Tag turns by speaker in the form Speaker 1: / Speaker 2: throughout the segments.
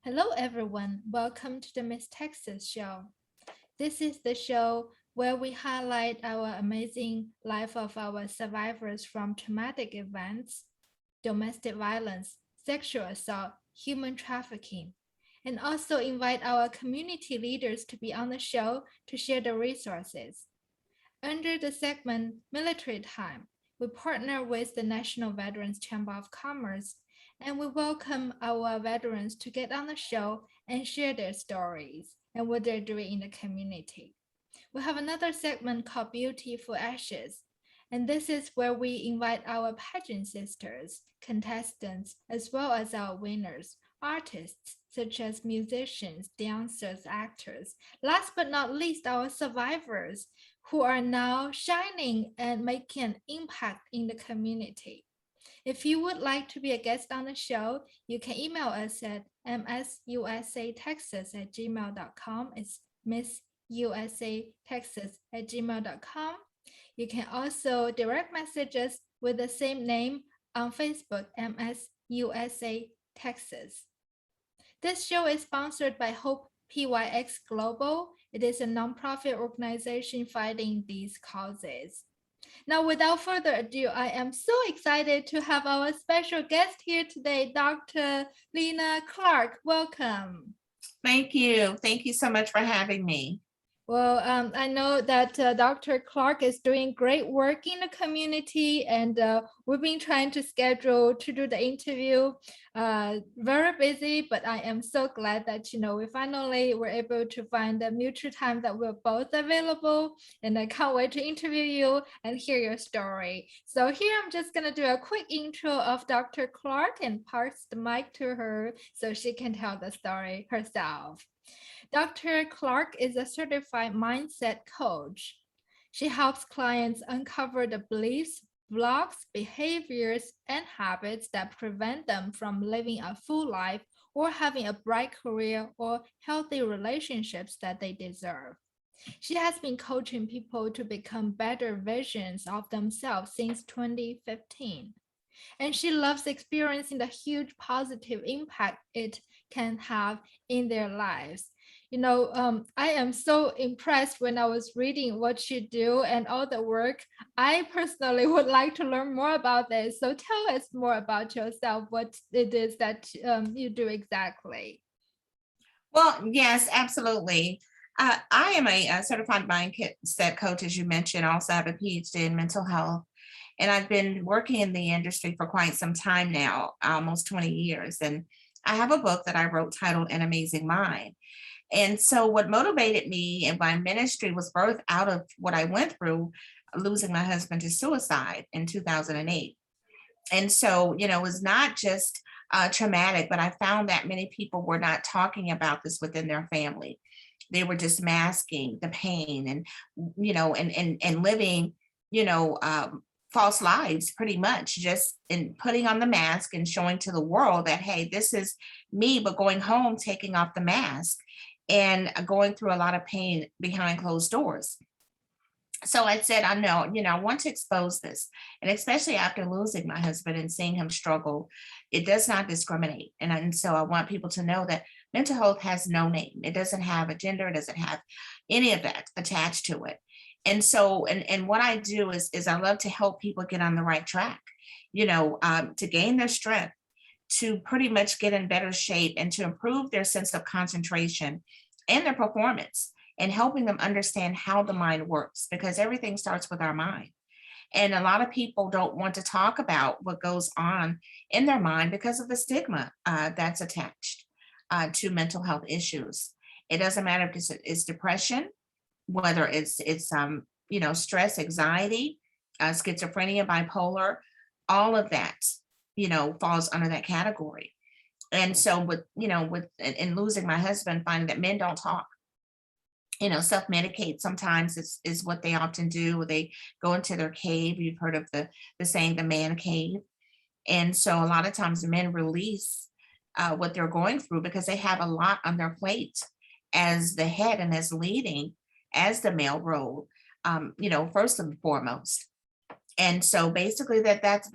Speaker 1: Hello, everyone. Welcome to the Miss Texas Show. This is the show where we highlight our amazing life of our survivors from traumatic events, domestic violence, sexual assault, human trafficking, and also invite our community leaders to be on the show to share the resources. Under the segment Military Time, we partner with the National Veterans Chamber of Commerce and we welcome our veterans to get on the show and share their stories and what they're doing in the community. We have another segment called Beauty for Ashes, and this is where we invite our pageant sisters, contestants, as well as our winners, artists such as musicians, dancers, actors. Last but not least, our survivors who are now shining and making an impact in the community. If you would like to be a guest on the show, you can email us at msusatexas@gmail.com. It's missusatexas@gmail.com. You can also direct message us with the same name on Facebook, MSUSA Texas. This show is sponsored by Hope PYX Global. It is a nonprofit organization fighting these causes. Now, without further ado, I am so excited to have our special guest here today, Dr. Lena Clark. Welcome.
Speaker 2: Thank you. Thank you so much for having me.
Speaker 1: Well, I know that Dr. Clark is doing great work in the community, and we've been trying to schedule to do the interview. Very busy, but I am so glad that we finally were able to find a mutual time that we're both available, and I can't wait to interview you and hear your story. So here I'm just gonna do a quick intro of Dr. Clark and pass the mic to her so she can tell the story herself. Dr. Clark is a certified mindset coach. She helps clients uncover the beliefs, blocks, behaviors, and habits that prevent them from living a full life or having a bright career or healthy relationships that they deserve. She has been coaching people to become better versions of themselves since 2015. And she loves experiencing the huge positive impact it can have in their lives. I am so impressed when I was reading what you do and all the work. I personally would like to learn more about this. So tell us more about yourself, what it is that you do exactly.
Speaker 2: Well, yes, absolutely. I am a certified mindset coach, as you mentioned. I also have a PhD in mental health. And I've been working in the industry for quite some time now, almost 20 years. And I have a book that I wrote titled An Amazing Mind. And so, what motivated me and my ministry was birthed out of what I went through, losing my husband to suicide in 2008. And so, it was not just traumatic, but I found that many people were not talking about this within their family. They were just masking the pain and, and living, you know, um, false lives pretty much, just in putting on the mask and showing to the world that, hey, this is me, but going home, taking off the mask and going through a lot of pain behind closed doors. So I said, I know, I want to expose this. And especially after losing my husband and seeing him struggle, it does not discriminate. And so I want people to know that mental health has no name. It doesn't have a gender, it doesn't have any of that attached to it. And so, and what I do is I love to help people get on the right track, to gain their strength, to pretty much get in better shape and to improve their sense of concentration and their performance and helping them understand how the mind works because everything starts with our mind. And a lot of people don't want to talk about what goes on in their mind because of the stigma that's attached to mental health issues. It doesn't matter if it's depression, whether it's stress, anxiety, schizophrenia, bipolar, all of that, falls under that category. And so with in losing my husband, finding that men don't talk, self-medicate sometimes is what they often do. They go into their cave. You've heard of the saying, the man cave. And so a lot of times men release what they're going through because they have a lot on their plate as the head and as leading as the male role, first and foremost. And so basically that's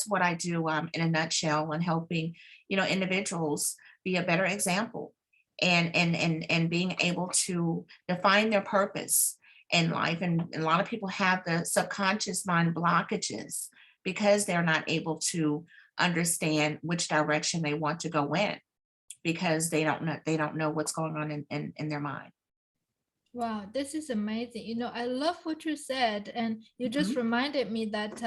Speaker 2: what I do in a nutshell, and helping, individuals be a better example, and being able to define their purpose in life. And a lot of people have the subconscious mind blockages because they're not able to understand which direction they want to go in, because they don't know what's going on in their mind.
Speaker 1: Wow, this is amazing. I love what you said, and you just
Speaker 2: Mhm.
Speaker 1: reminded me that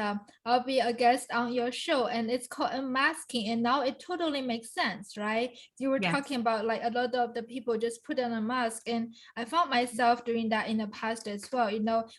Speaker 1: I'll be a guest on your show, and it's called Unmasking. And now it totally makes sense, right? You were
Speaker 2: Yes.
Speaker 1: talking about like a lot of the people just put on a mask, and I found myself doing that in the past as well.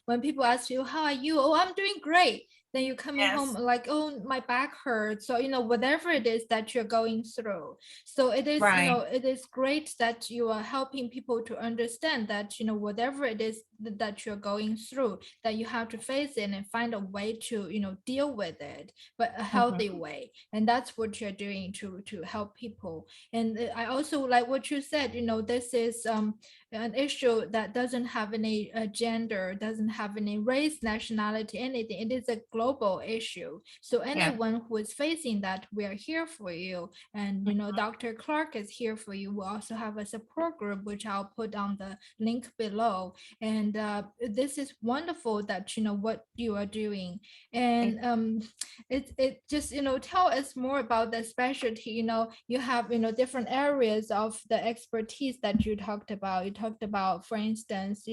Speaker 1: When people ask you, "How are you?" "Oh, I'm doing great." Then you coming home
Speaker 2: Yes.
Speaker 1: like, "Oh, my back hurts." So, whatever it is that you're going through. So
Speaker 2: Right.
Speaker 1: it is great that you are helping people to understand that, whatever it is that you're going through, that you have to face it and find a way to, deal with it, but a healthy
Speaker 2: Mhm.
Speaker 1: way. And that's what you're doing to help people. And I also like what you said, this is an issue that doesn't have any gender, doesn't have any race, nationality, anything. It is a global issue. So
Speaker 2: Yeah.
Speaker 1: anyone who is facing that, we are here for you. And Dr. Clark is here for you. We also have a support group, which I'll put on the link below. And this is wonderful that what you are doing. And it just tell us more about the specialty. You have different areas of the expertise that you talked about. You talked about, for instance,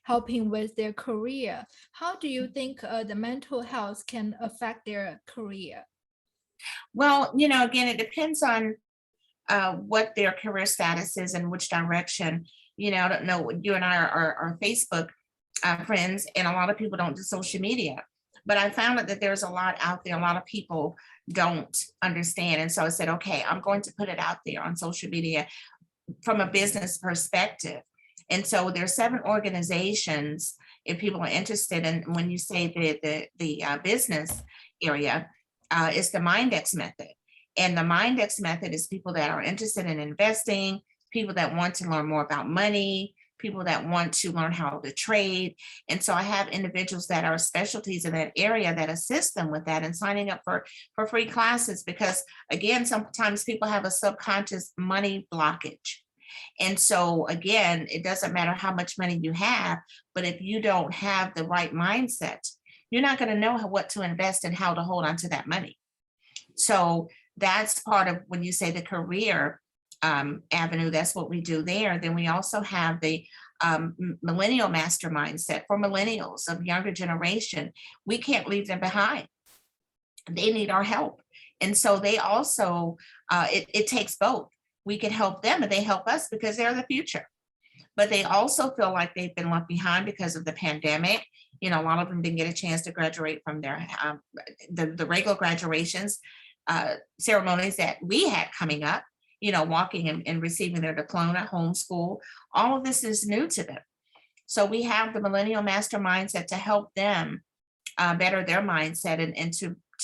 Speaker 1: helping with their career. How do you think the mental health can affect their career?
Speaker 2: Well, again, it depends on what their career status is and which direction. I don't know. You and I are Facebook friends, and a lot of people don't do social media. But I found out that there's a lot out there. A lot of people don't understand, and so I said, okay, I'm going to put it out there on social media from a business perspective. And so there's 7 organizations, if people are interested. And when you say the business area, it's the Mindex method. And the Mindex method is people that are interested in investing, people that want to learn more about money, people that want to learn how to trade. And so I have individuals that are specialties in that area that assist them with that, and signing up for free classes, because again, sometimes people have a subconscious money blockage. And so again, it doesn't matter how much money you have, but if you don't have the right mindset, you're not going to know what to invest and how to hold on to that money. So that's part of when you say the career avenue, that's what we do there. Then we also have the millennial master mindset for millennials of younger generation. We can't leave them behind. They need our help. And so they also, it takes both. We can help them and they help us because they're the future. But they also feel like they've been left behind because of the pandemic. A lot of them didn't get a chance to graduate from their the regular graduations ceremonies that we had coming up. Walking and receiving their diploma, homeschool. All of this is new to them. So we have the millennial master mindset to help them better their mindset, and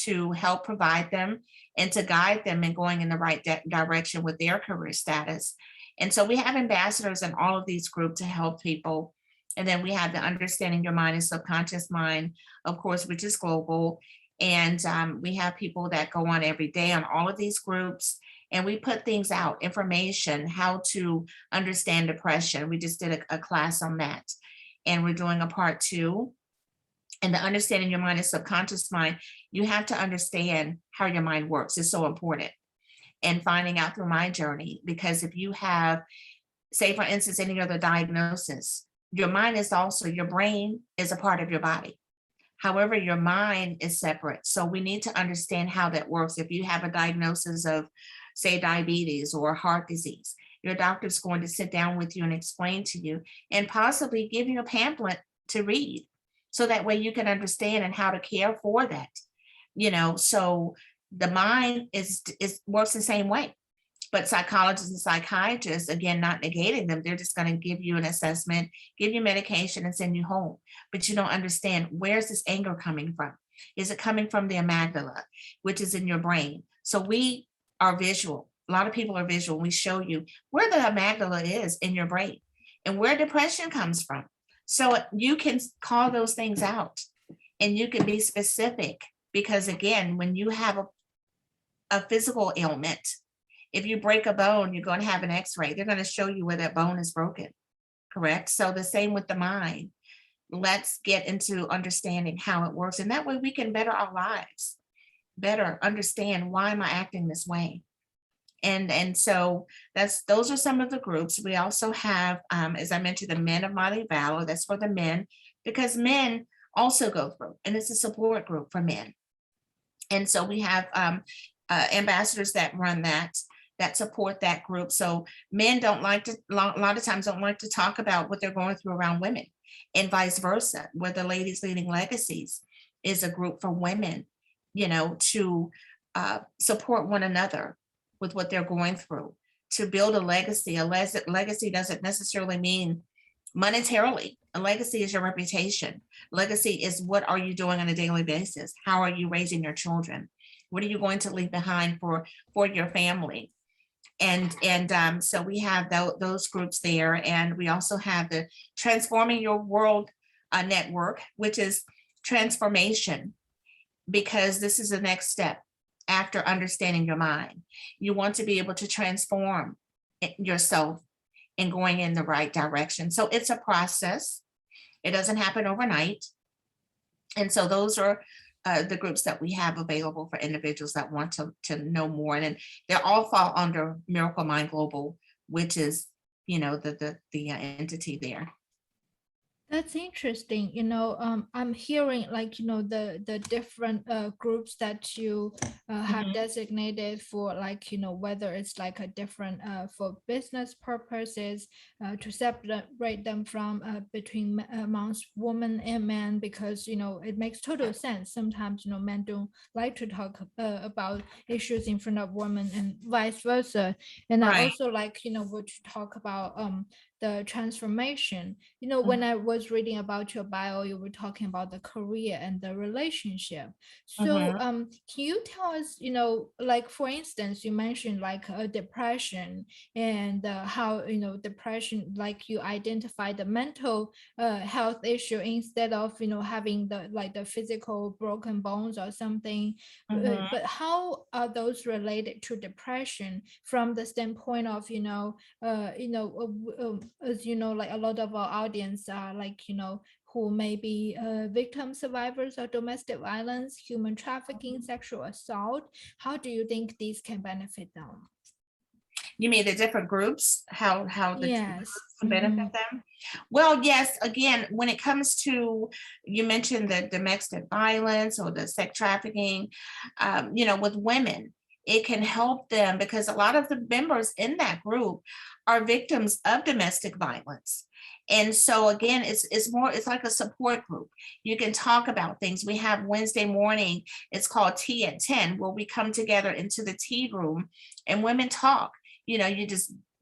Speaker 2: to help provide them and to guide them in going in the right direction with their career status. And so we have ambassadors in all of these groups to help people. And then we have the understanding your mind and subconscious mind, of course, which is global. And we have people that go on every day on all of these groups. And we put things out, information, how to understand depression. We just did a class on that. And we're doing a part 2. And the understanding your mind and subconscious mind, you have to understand how your mind works. It's so important. And finding out through my journey, because if you have, say, for instance, any other diagnosis, your mind is also, your brain is a part of your body. However, your mind is separate. So we need to understand how that works. If you have a diagnosis of, say, diabetes or heart disease, your doctor's going to sit down with you and explain to you and possibly give you a pamphlet to read, so that way you can understand and how to care for that. So the mind is works the same way. But psychologists and psychiatrists, again, not negating them, they're just going to give you an assessment, give you medication, and send you home. But you don't understand, where's this anger coming from? Is it coming from the amygdala, which is in your brain? So we are visual. A lot of people are visual. We show you where the amygdala is in your brain and where depression comes from. So you can call those things out, and you can be specific, Because again, when you have a physical ailment, if you break a bone, you're going to have an x-ray. They're going to show you where that bone is broken, correct? So the same with the mind. Let's get into understanding how it works. And that way we can better our lives, better understand, why am I acting this way? And so those are some of the groups. We also have, as I mentioned, the Men of Mighty Valor. That's for the men, because men also go through, and it's a support group for men. And so we have ambassadors that run that support that group. So men don't like to, a lot of times don't like to talk about what they're going through around women, and vice versa, where the Ladies Leading Legacies is a group for women, to support one another with what they're going through, to build a legacy. A legacy doesn't necessarily mean monetarily. A legacy is your reputation. Legacy is, what are you doing on a daily basis? How are you raising your children? What are you going to leave behind for your family? And so we have those groups there. And we also have the Transforming Your World network, which is transformation, because this is the next step after understanding your mind. You want to be able to transform yourself and going in the right direction. So it's a process. It doesn't happen overnight. And so those are the groups that we have available for individuals that want to know more. And they all fall under Miracle Mind Global, which is, the entity there.
Speaker 1: That's interesting. I'm hearing like, the different groups that you have
Speaker 2: Mhm.
Speaker 1: designated for, like, whether it's like a different for business purposes, to separate them from between amongst women and men, because, it makes total sense. Sometimes, men don't like to talk about issues in front of women and vice versa. And I
Speaker 2: Right.
Speaker 1: also like, what you talk about the transformation.
Speaker 2: Mhm.
Speaker 1: When I was reading about your bio, you were talking about the career and the relationship. So,
Speaker 2: Mhm.
Speaker 1: can you tell us, like, for instance, you mentioned like a depression, and how, depression, like, you identify the mental health issue instead of, having the physical broken bones or something.
Speaker 2: Mhm.
Speaker 1: But how are those related to depression from the standpoint of, as like a lot of our audience are like, who may be victim survivors of domestic violence, human trafficking, sexual assault. How do you think these can benefit them?
Speaker 2: You mean the different groups, how the groups
Speaker 1: Yes.
Speaker 2: can benefit
Speaker 1: Mm-hmm.
Speaker 2: them? Well, yes, again, when it comes to, you mentioned the domestic violence or the sex trafficking, with women, it can help them because a lot of the members in that group are victims of domestic violence. And so again, it's like a support group. You can talk about things. We have Wednesday morning, it's called Tea at 10, where we come together into the tea room and women talk. You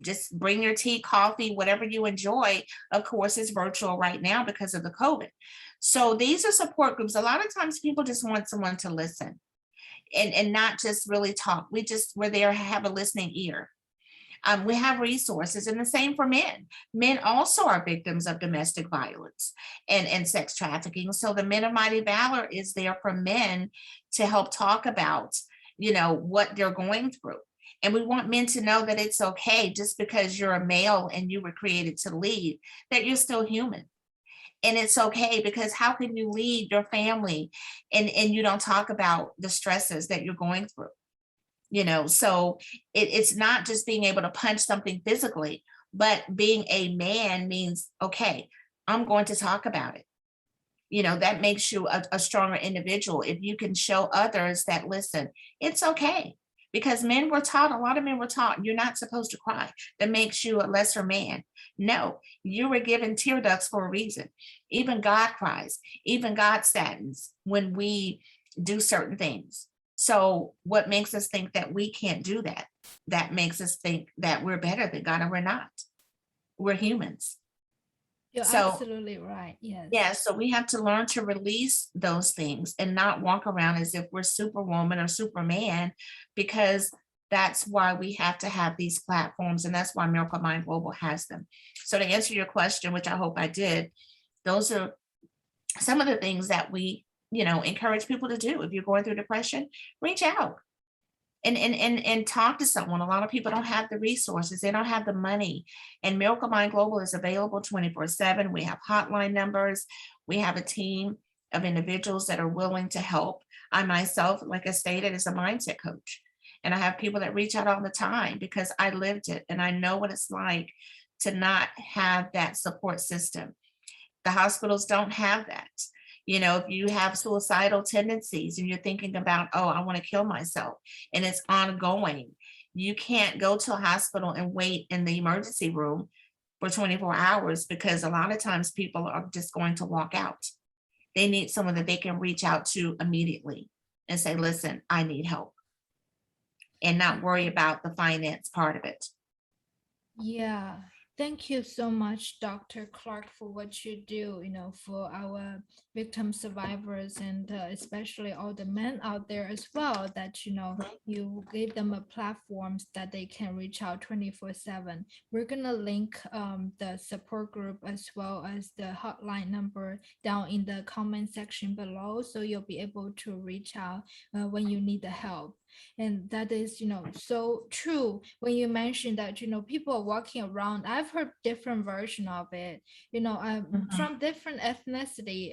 Speaker 2: just bring your tea, coffee, whatever you enjoy. Of course, it's virtual right now because of the COVID. So these are support groups. A lot of times people just want someone to listen and not just really talk. We're there to have a listening ear. We have resources, and the same for men. Men also are victims of domestic violence and sex trafficking. So the Men of Mighty Valor is there for men to help talk about, what they're going through. And we want men to know that it's okay, just because you're a male and you were created to lead, that you're still human. And it's okay, because how can you lead your family and you don't talk about the stresses that you're going through? So it's not just being able to punch something physically, but being a man means, okay, I'm going to talk about it. That makes you a stronger individual if you can show others that, listen, it's okay. Because a lot of men were taught, you're not supposed to cry. That makes you a lesser man. No, you were given tear ducts for a reason. Even God cries, even God saddens when we do certain things. So what makes us think that we can't do that? That makes us think that we're better than God, and we're not. We're humans.
Speaker 1: You're
Speaker 2: So
Speaker 1: absolutely right.
Speaker 2: yeah,
Speaker 1: Yes.
Speaker 2: so we have to learn to release those things and not walk around as if we're superwoman or superman, because that's why we have to have these platforms, and that's why Miracle Mind Global has them. So to answer your question, which I hope I did, those are some of the things that we encourage people to do. If you're going through depression, reach out and talk to someone. A lot of people don't have the resources, they don't have the money. And Miracle Mind Global is available 24/7. We have hotline numbers, we have a team of individuals that are willing to help. I myself, like I stated, is a mindset coach. And I have people that reach out all the time because I lived it and I know what it's like to not have that support system. The hospitals don't have that. If you have suicidal tendencies and you're thinking about, oh, I want to kill myself, and it's ongoing, you can't go to a hospital and wait in the emergency room for 24 hours because a lot of times people are just going to walk out. They need someone that they can reach out to immediately and say, listen, I need help, and not worry about the finance part of it.
Speaker 1: Yeah, thank you so much, Dr. Clark, for what you do, for our victim survivors and especially all the men out there as well, that, you gave them a platforms that they can reach out 24/7. We're gonna link the support group as well as the hotline number down in the comment section below, so you'll be able to reach out when you need the help. And that is so true when you mentioned that people are walking around. I've heard different version of it,
Speaker 2: Mhm.
Speaker 1: from different ethnicity.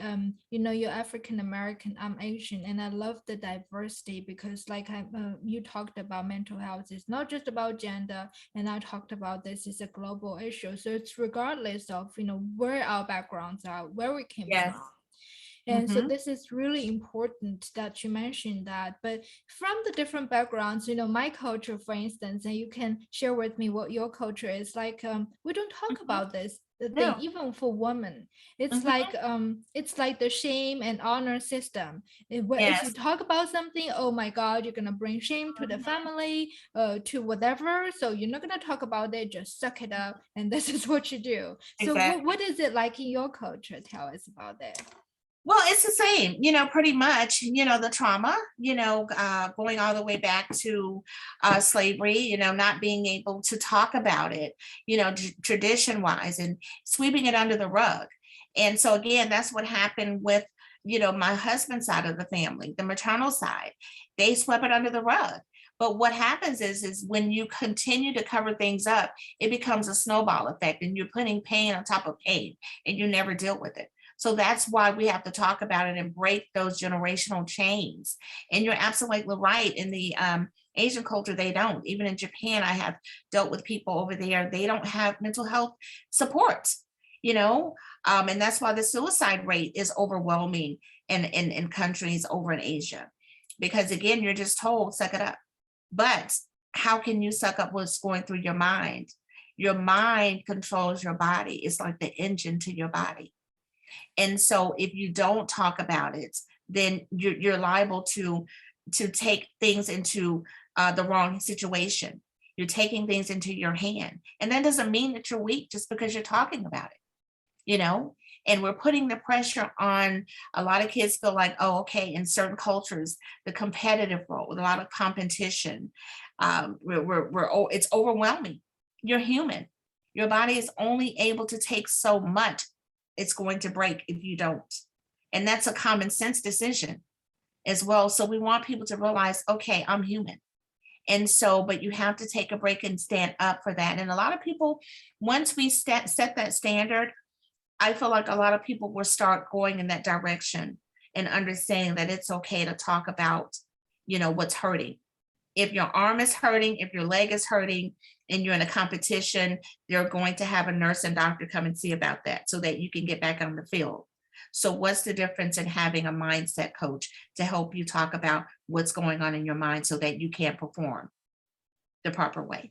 Speaker 1: You're African American, I'm Asian, and I love the diversity because you talked about mental health. It's not just about gender, and I talked about this is a global issue, so it's regardless of where our backgrounds are, where we came
Speaker 2: Yes.
Speaker 1: from. And so
Speaker 2: Mhm.
Speaker 1: this is really important that you mentioned that. But from the different backgrounds, my culture, for instance, and you can share with me what your culture is like. We don't talk
Speaker 2: Mhm.
Speaker 1: about this thing,
Speaker 2: No.
Speaker 1: even for women. It's
Speaker 2: Mhm.
Speaker 1: like the shame and honor system. If you
Speaker 2: Yes.
Speaker 1: talk about something, oh my God, you're gonna bring shame to the
Speaker 2: Mhm.
Speaker 1: family, to whatever. So you're not gonna talk about it. Just suck it up, and this is what you do. So
Speaker 2: Exactly.
Speaker 1: what is it like in your culture? Tell us about that.
Speaker 2: Well, it's the same, pretty much, the trauma, going all the way back to slavery, not being able to talk about it, tradition wise, and sweeping it under the rug. And so, again, that's what happened with, my husband's side of the family, the maternal side. They swept it under the rug. But what happens is when you continue to cover things up, it becomes a snowball effect, and you're putting pain on top of pain, and you never deal with it. So that's why we have to talk about it and break those generational chains. And you're absolutely right. In the Asian culture, they don't. Even in Japan, I have dealt with people over there. They don't have mental health support, and that's why the suicide rate is overwhelming in countries over in Asia. Because again, you're just told, suck it up. But how can you suck up what's going through your mind? Your mind controls your body. It's like the engine to your body. And so if you don't talk about it, then you're liable to take things into the wrong situation. You're taking things into your hand. And that doesn't mean that you're weak just because you're talking about it, you know? And we're putting the pressure on. A lot of kids feel like, oh, okay, in certain cultures, the competitive role with a lot of competition, it's overwhelming. You're human. Your body is only able to take so much. It's going to break if you don't. And that's a common sense decision as well. So we want people to realize, okay, I'm human. And so, but you have to take a break and stand up for that. And a lot of people, once we set that standard, I feel like a lot of people will start going in that direction and understanding that it's okay to talk about, what's hurting. If your arm is hurting, if your leg is hurting, and you're in a competition, they're going to have a nurse and doctor come and see about that so that you can get back on the field. So, what's the difference in having a mindset coach to help you talk about what's going on in your mind so that you can perform the proper way?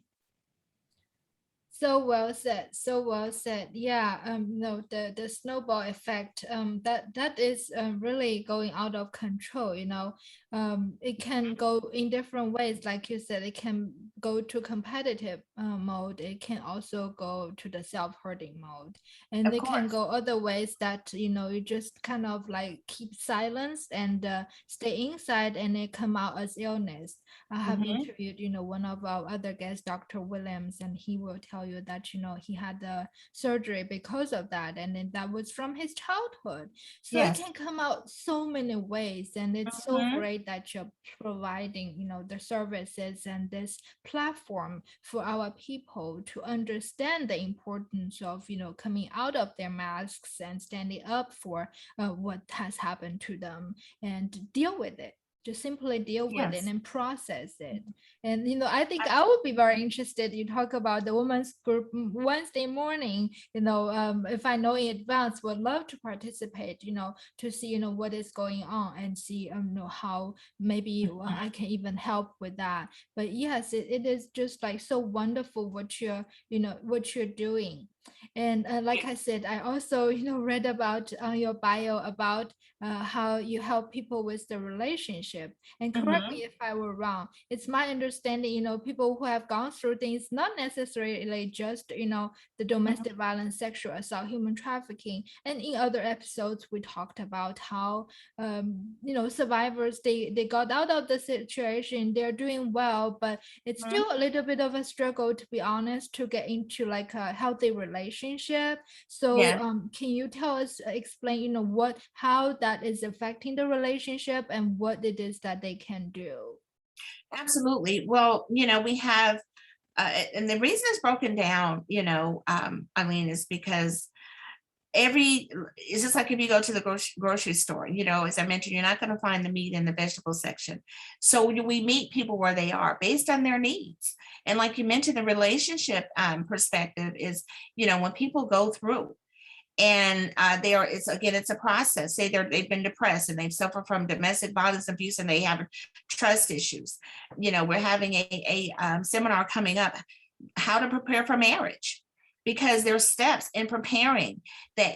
Speaker 1: So well said. So well said. Yeah. No, the snowball effect. That is really going out of control. It can go in different ways. Like you said, it can go to competitive mode, it can also go to the self-hurting mode, and
Speaker 2: Of
Speaker 1: it can
Speaker 2: course.
Speaker 1: go other ways that you just kind of like keep silence and stay inside, and it come out as illness. I have
Speaker 2: Hmm.
Speaker 1: interviewed one of our other guests, Dr. Williams, and he will tell you that he had the surgery because of that, and then that was from his childhood. So it
Speaker 2: Yes.
Speaker 1: can come out so many ways, and it's so
Speaker 2: Hmm.
Speaker 1: great that you're providing the services and this platform for our people to understand the importance of coming out of their masks and standing up for what has happened to them and deal with it, just simply deal with it
Speaker 2: Yes.
Speaker 1: and process it. And I think I would be
Speaker 2: Absolutely.
Speaker 1: very interested. You talk about the women's group Wednesday morning. If I know in advance, would love to participate. To see what is going on and see how maybe I
Speaker 2: Mhm.
Speaker 1: can even help with that. But yes, it is just like so wonderful what you're doing. And like I said, I also read about your bio about how you help people with the relationship. And correct me
Speaker 2: Mhm.
Speaker 1: if I were wrong. It's my understanding, people who have gone through things, not necessarily just the
Speaker 2: Mhm.
Speaker 1: domestic violence, sexual assault, human trafficking. And in other episodes, we talked about how survivors, they got out of the situation, they're doing well, but it's
Speaker 2: Mhm.
Speaker 1: still a little bit of a struggle, to be honest, to get into like a healthy relationship. So
Speaker 2: Yes,
Speaker 1: can you tell us, explain how that is affecting the relationship and what it is that they can do?
Speaker 2: absolutely. Well, we have, and the reason it's broken down, Eileen, is because it's just like if you go to the grocery store, as I mentioned, you're not going to find the meat in the vegetable section. So we meet people where they are based on their needs. And like you mentioned, the relationship perspective is, when people go through and it's a process. Say they've been depressed and they've suffered from domestic violence, abuse, and they have trust issues. We're having a seminar coming up, how to prepare for marriage, because there's steps in preparing that,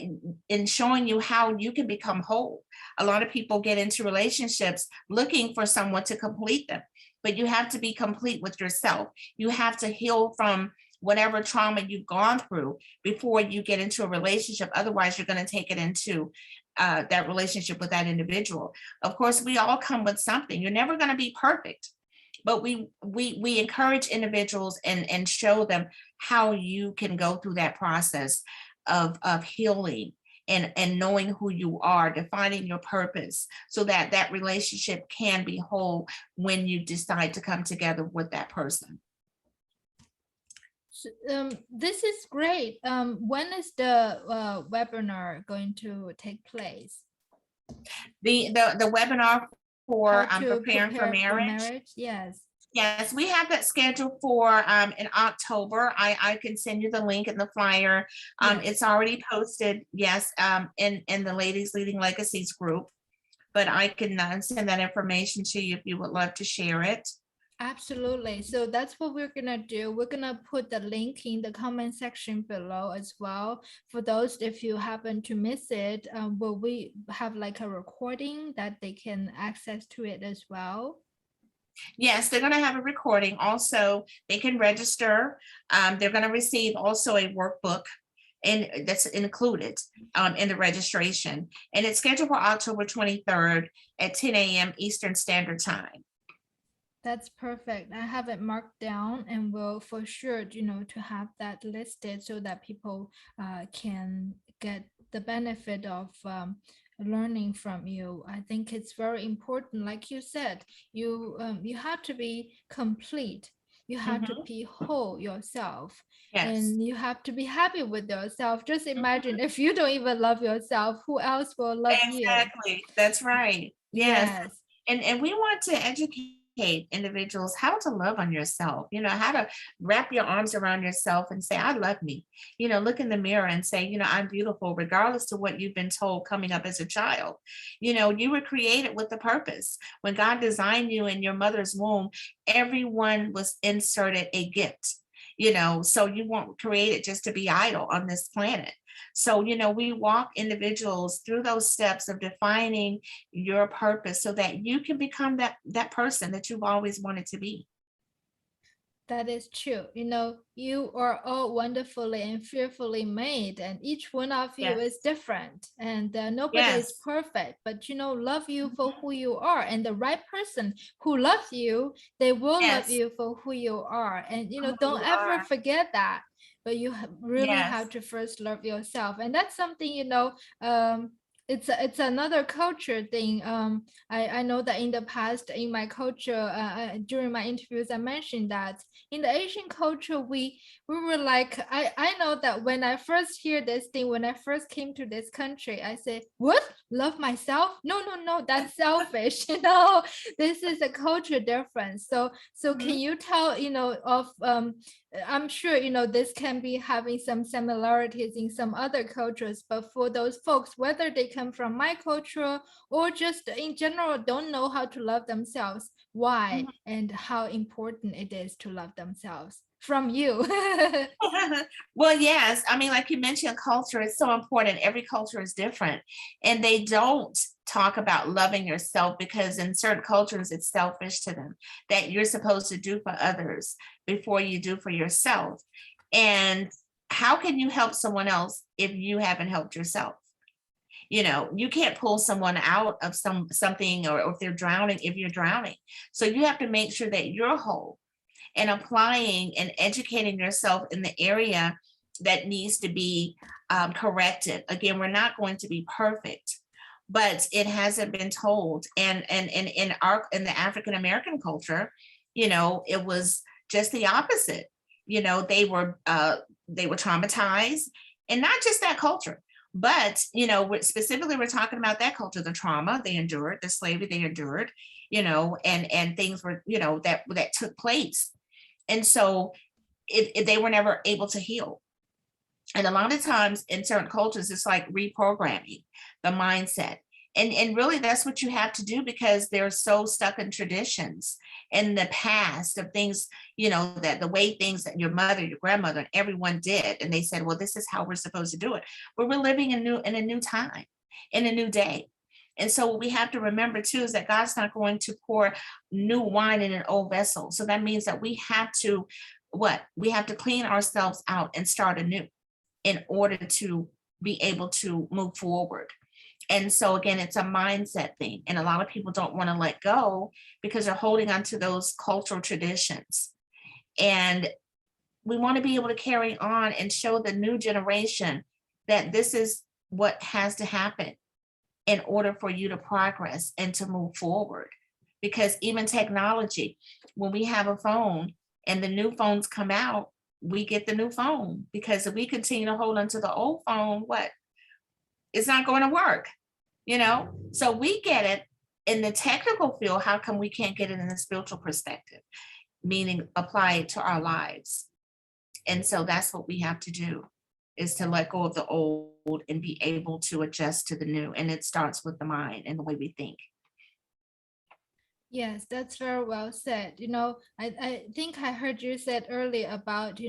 Speaker 2: in showing you how you can become whole. A lot of people get into relationships looking for someone to complete them, but you have to be complete with yourself. You have to heal from whatever trauma you've gone through before you get into a relationship. Otherwise, you're going to take it into that relationship with that individual. Of course, we all come with something. You're never going to be perfect, but we encourage individuals and show them how you can go through that process of healing and knowing who you are, defining your purpose, so that that relationship can be whole when you decide to come together with that person.
Speaker 1: This is great. When is the webinar going to take place?
Speaker 2: The webinar
Speaker 1: How
Speaker 2: for
Speaker 1: to
Speaker 2: preparing for
Speaker 1: prepare for
Speaker 2: marriage.
Speaker 1: marriage? Yes.
Speaker 2: Yes, we have that scheduled for in October. I can send you the link and the flyer.
Speaker 1: Yes.
Speaker 2: It's already posted, yes, in the Ladies Leading Legacies group, but I can send that information to you if you would love to share it.
Speaker 1: Absolutely. So that's what we're gonna do. We're gonna put the link in the comment section below as well. For those, if you happen to miss it, will we have like a recording that they can access to it as well?
Speaker 2: Yes, they're going to have a recording. Also, they can register. They're going to receive also a workbook, and that's included in the registration. And it's scheduled for October 23rd at 10 a.m. Eastern Standard Time.
Speaker 1: That's perfect. I have it marked down and will for sure, to have that listed so that people can get the benefit of learning from you. I think it's very important. Like you said, you have to be complete. You have to
Speaker 2: Mhm.
Speaker 1: be whole yourself,
Speaker 2: Yes.
Speaker 1: and you have to be happy with yourself. Just
Speaker 2: Mhm.
Speaker 1: imagine if you don't even love yourself, who else will love you?
Speaker 2: Exactly. That's right. Yes.
Speaker 1: Yes.
Speaker 2: And we want to educate individuals how to love on yourself, how to wrap your arms around yourself and say, I love me. Look in the mirror and say, I'm beautiful, regardless of what you've been told coming up as a child. You were created with a purpose. When God designed you in your mother's womb, everyone was inserted a gift. So you weren't created just to be idle on this planet. So, we walk individuals through those steps of defining your purpose so that you can become that person that you've always wanted to be.
Speaker 1: That is true. You are all wonderfully and fearfully made, and each one of you
Speaker 2: Yes.
Speaker 1: is different, and nobody is
Speaker 2: Yes.
Speaker 1: perfect. But love you for
Speaker 2: Mhm.
Speaker 1: who you are, and the right person who loves you, they will love
Speaker 2: Yes.
Speaker 1: you for who you are. And
Speaker 2: Who
Speaker 1: don't
Speaker 2: you
Speaker 1: ever
Speaker 2: are.
Speaker 1: forget that. But you really have
Speaker 2: Yes.
Speaker 1: to first love yourself, and that's something it's another culture thing. I know that in the past, in my culture, during my interviews, I mentioned that in the Asian culture, we were like, I know that when I first hear this thing, when I first came to this country, I say, what? Love myself? No, no, no, that's selfish. This is a culture difference. So can
Speaker 2: Mhm.
Speaker 1: you tell, of I'm sure this can be having some similarities in some other cultures, but for those folks, whether they come from my culture or just in general don't know how to love themselves, why
Speaker 2: Mhm.
Speaker 1: and how important it is to love themselves from you.
Speaker 2: Well, yes. I mean, like you mentioned, culture is so important. Every culture is different. And they don't talk about loving yourself because in certain cultures, it's selfish to them that you're supposed to do for others before you do for yourself. And how can you help someone else if you haven't helped yourself? You can't pull someone out of something, or if they're drowning, if you're drowning. So you have to make sure that you're whole and applying and educating yourself in the area that needs to be corrected. Again, we're not going to be perfect, but it hasn't been told. And in the African American culture, it was just the opposite. They were traumatized, and not just that culture. But specifically, we're talking about that culture, the trauma they endured, the slavery they endured, and things were, that took place, and so they were never able to heal. And a lot of times in certain cultures, it's like reprogramming the mindset. And really, that's what you have to do because they're so stuck in traditions in the past of things, that the way things that your mother, your grandmother, and everyone did. And they said, well, this is how we're supposed to do it. But we're living in a new time, in a new day. And so what we have to remember too is that God's not going to pour new wine in an old vessel. So that means that we have to we have to clean ourselves out and start anew in order to be able to move forward. And so again, it's a mindset thing. And a lot of people don't want to let go because they're holding on to those cultural traditions. And we want to be able to carry on and show the new generation that this is what has to happen in order for you to progress and to move forward. Because even technology, when we have a phone and the new phones come out, we get the new phone. Because if we continue to hold on to the old phone, it's not going to work, So we get it in the technical field. How come we can't get it in the spiritual perspective? Meaning apply it to our lives. And so that's what we have to do, is to let go of the old and be able to adjust to the new. And it starts with the mind and the way we think.
Speaker 1: Yes, that's very well said. I think I heard you said earlier about,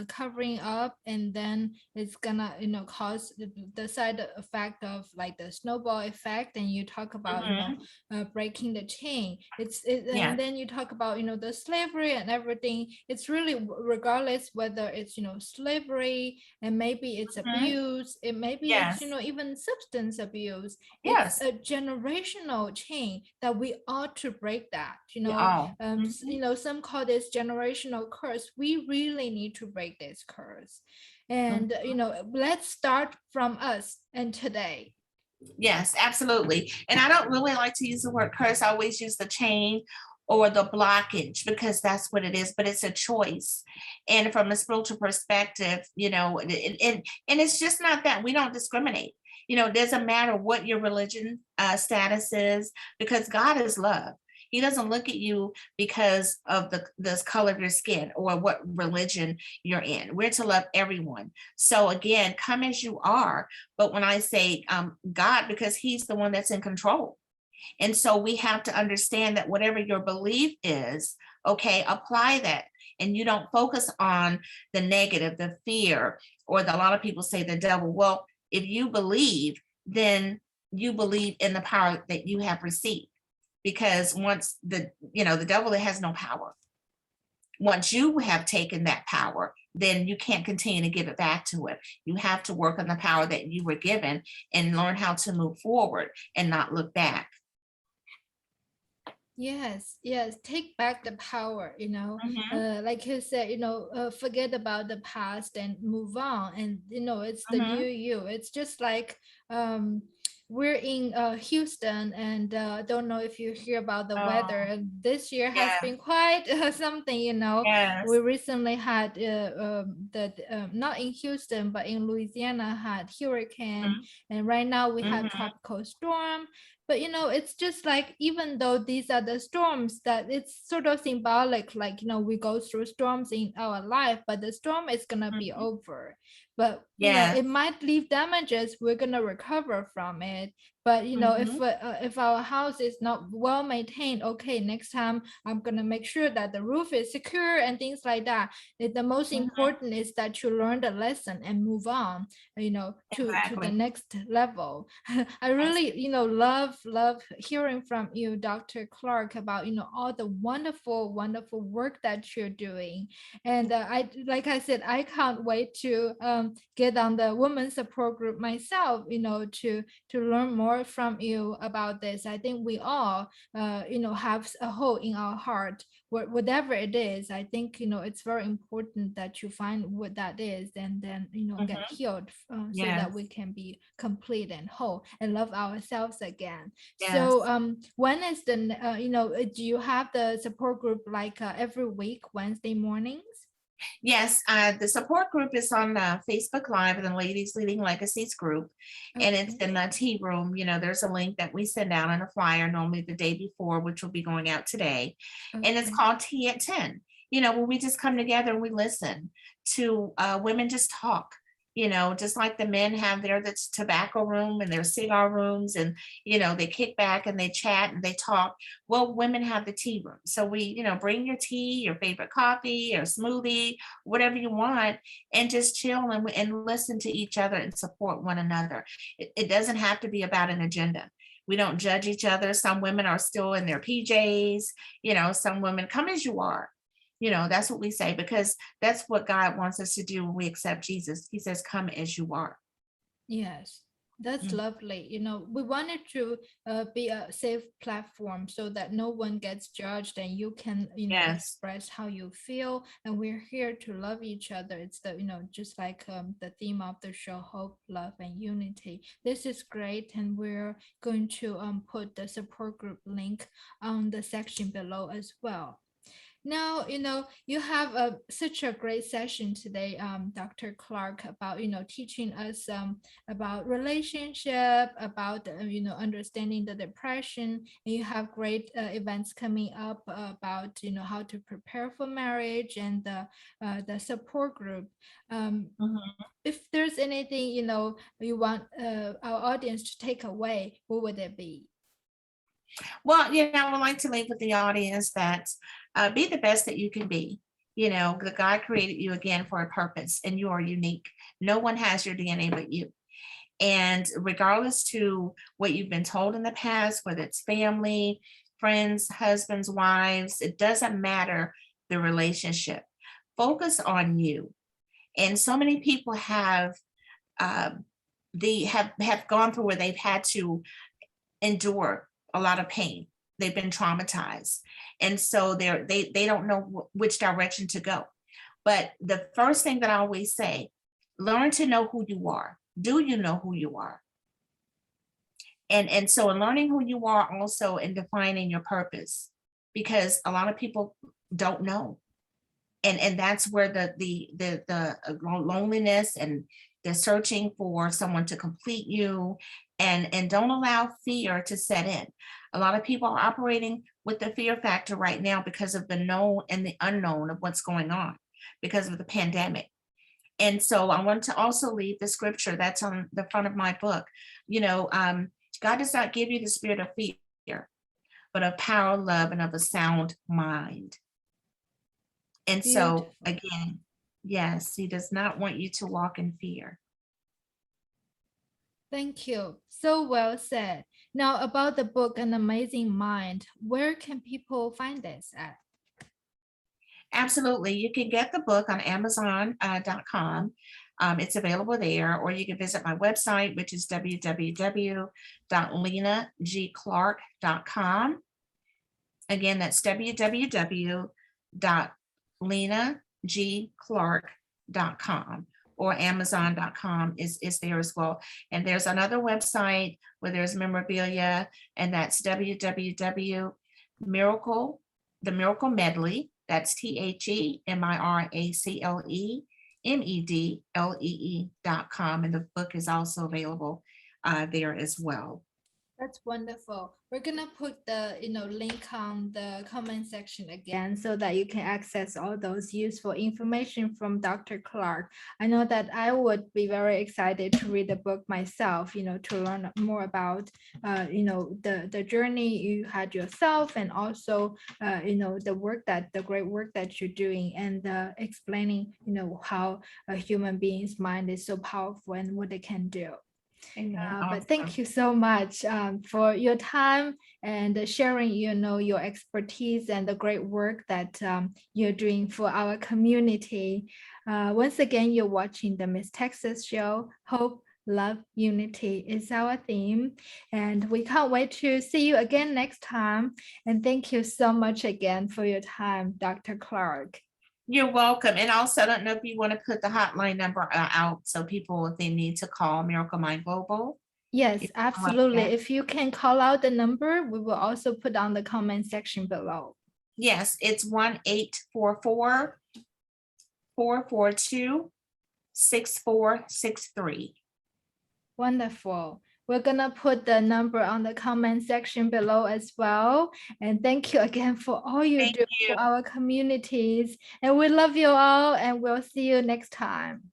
Speaker 1: covering up, and then it's gonna, cause the side effect of like the snowball effect. And you talk about,
Speaker 2: Mhm.
Speaker 1: breaking the chain.
Speaker 2: Yeah.
Speaker 1: And then you talk about, the slavery and everything. It's really regardless whether it's, slavery, and maybe it's
Speaker 2: Mhm.
Speaker 1: abuse, it maybe it's,
Speaker 2: Yes.
Speaker 1: even substance abuse. It's
Speaker 2: Yes.
Speaker 1: a generational chain that we ought to break that.
Speaker 2: We all.
Speaker 1: Some call this generational curse. We really need to break this curse. And
Speaker 2: Mhm.
Speaker 1: let's start from us and today.
Speaker 2: Yes, absolutely. And I don't really like to use the word curse. I always use the chain or the blockage because that's what it is, but it's a choice. And from a spiritual perspective, and it's just not that we don't discriminate. It doesn't matter what your religion status is because God is love. He doesn't look at you because of the color of your skin or what religion you're in. We're to love everyone. So again, come as you are. But when I say God, because He's the one that's in control. And so we have to understand that whatever your belief is, okay, apply that. And you don't focus on the negative, the fear, or a lot of people say the devil. Well, if you believe, then you believe in the power that you have received. Because once the devil, it has no power. once you have taken that power, then you can't continue to give it back to it. You have to work on the power that you were given and learn how to move forward and not look back.
Speaker 1: Yes, yes, take back the power,
Speaker 2: Mhm,
Speaker 1: like you said, forget about the past and move on. And, it's the new
Speaker 2: mhm.
Speaker 1: you. It's just like um, we're in Houston, and don't know if you hear about the weather.
Speaker 2: Oh,
Speaker 1: And this year has
Speaker 2: yeah,
Speaker 1: been quite something. We
Speaker 2: yes.
Speaker 1: recently had not in Houston, but in Louisiana had hurricane,
Speaker 2: Mhm,
Speaker 1: and right now we have
Speaker 2: mhm,
Speaker 1: tropical storm. But it's just like, even though these are the storms, that it's sort of symbolic, like, we go through storms in our life, but the storm is gonna be
Speaker 2: mhm.
Speaker 1: over. But
Speaker 2: Yes.
Speaker 1: it might leave damages. We're gonna recover from it. But
Speaker 2: Mhm,
Speaker 1: if our house is not well maintained, okay, next time I'm gonna make sure that the roof is secure and things like that. The most
Speaker 2: mhm.
Speaker 1: important is that you learn the lesson and move on, to the
Speaker 2: Exactly.
Speaker 1: next level. I
Speaker 2: Yes.
Speaker 1: really, love hearing from you, Dr. Clark, about, all the wonderful, wonderful work that you're doing. And like I said, I can't wait to get on the women's support group myself, to learn more from you about this. I think we all, have a hole in our heart, whatever it is. I think, it's very important that you find what that is, and then, get
Speaker 2: Mhm.
Speaker 1: healed, so that we
Speaker 2: Yes.
Speaker 1: can be complete and whole and love ourselves again. So
Speaker 2: Yes.
Speaker 1: when is the do you have the support group, like every week Wednesday mornings?
Speaker 2: Yes, the support group is on Facebook Live, and the Ladies Leading Legacies group, and it's
Speaker 1: Okay.
Speaker 2: in the tea room. There's a link that we send out on a flyer normally the day before, which will be going out today, and it's
Speaker 1: Okay.
Speaker 2: called Tea at 10. Where we just come together and we listen to women just talk. Just like the men have their that's tobacco room and their cigar rooms, and they kick back and they chat and they talk. Well, women have the tea room, so we bring your tea, your favorite coffee or smoothie, whatever you want, and just chill and listen to each other and support one another. It doesn't have to be about an agenda. We don't judge each other. Some women are still in their PJs, some women come as you are. That's what we say, because that's what God wants us to do when we accept Jesus. He says, come as you are.
Speaker 1: Yes, that's
Speaker 2: Mm.
Speaker 1: lovely. We wanted to be a safe platform so that no one gets judged, and you can,
Speaker 2: Yes.
Speaker 1: express how you feel. And we're here to love each other. It's just like the theme of the show, hope, love, and unity. This is great. And we're going to put the support group link on the section below as well. Now, you have such a great session today, Dr. Clark, about, teaching us about relationship, about, understanding the depression. And you have great events coming up about, how to prepare for marriage, and the support group. Um,
Speaker 2: Mhm.
Speaker 1: if there's anything, you want our audience to take away, what would it be?
Speaker 2: Well, I would like to leave with the audience that be the best that you can be. The God created you again for a purpose, and you are unique. No one has your DNA but you. And regardless to what you've been told in the past, whether it's family, friends, husbands, wives, it doesn't matter the relationship. Focus on you. And so many people have uh, have gone through where they've had to endure a lot of pain. They've been traumatized, and so they don't know which direction to go. But the first thing that I always say, learn to know who you are. Do you know who you are? And so in learning who you are, also in defining your purpose, because a lot of people don't know, and that's where the loneliness and the searching for someone to complete you, and don't allow fear to set in. A lot of people are operating with the fear factor right now because of the known and the unknown of what's going on because of the pandemic. And so I want to also leave the scripture that's on the front of my book. God does not give you the spirit of fear, but of power, love, and of a sound mind. And so
Speaker 1: Beautiful.
Speaker 2: again, yes, he does not want you to walk in fear.
Speaker 1: Thank you. So well said. Now, about the book An Amazing Mind, where can people find this at?
Speaker 2: Absolutely. You can get the book on Amazon.com. It's available there, or you can visit my website, which is www.lenagclark.com. Again, that's www.lenagclark.com, or Amazon.com is there as well. And there's another website where there's memorabilia, and that's www.miracle, the Miracle Medley. That's TheMiracle and the book is also available there as well.
Speaker 1: That's wonderful. We're gonna put the link on the comment section again so that you can access all those useful information from Dr. Clark. I know that I would be very excited to read the book myself, to learn more about the journey you had yourself, and also the great work that you're doing, and explaining how a human being's mind is so powerful and what it can do. But thank you so much for your time and sharing, your expertise and the great work that you're doing for our community. Once again, you're watching the Miss Texas Show. Hope, love, unity is our theme. And we can't wait to see you again next time. And thank you so much again for your time, Dr. Clark.
Speaker 2: You're welcome. And also, I don't know if you want to put the hotline number out so people, if they need to call Miracle Mind Global.
Speaker 1: Yes, absolutely. If you can call out the number, we will also put on the comment section below.
Speaker 2: Yes, it's 1-844-442-6463.
Speaker 1: Wonderful. We're gonna put the number on the comment section below as well. And thank you again for all you do for our communities. And we love you all, and we'll see you next time.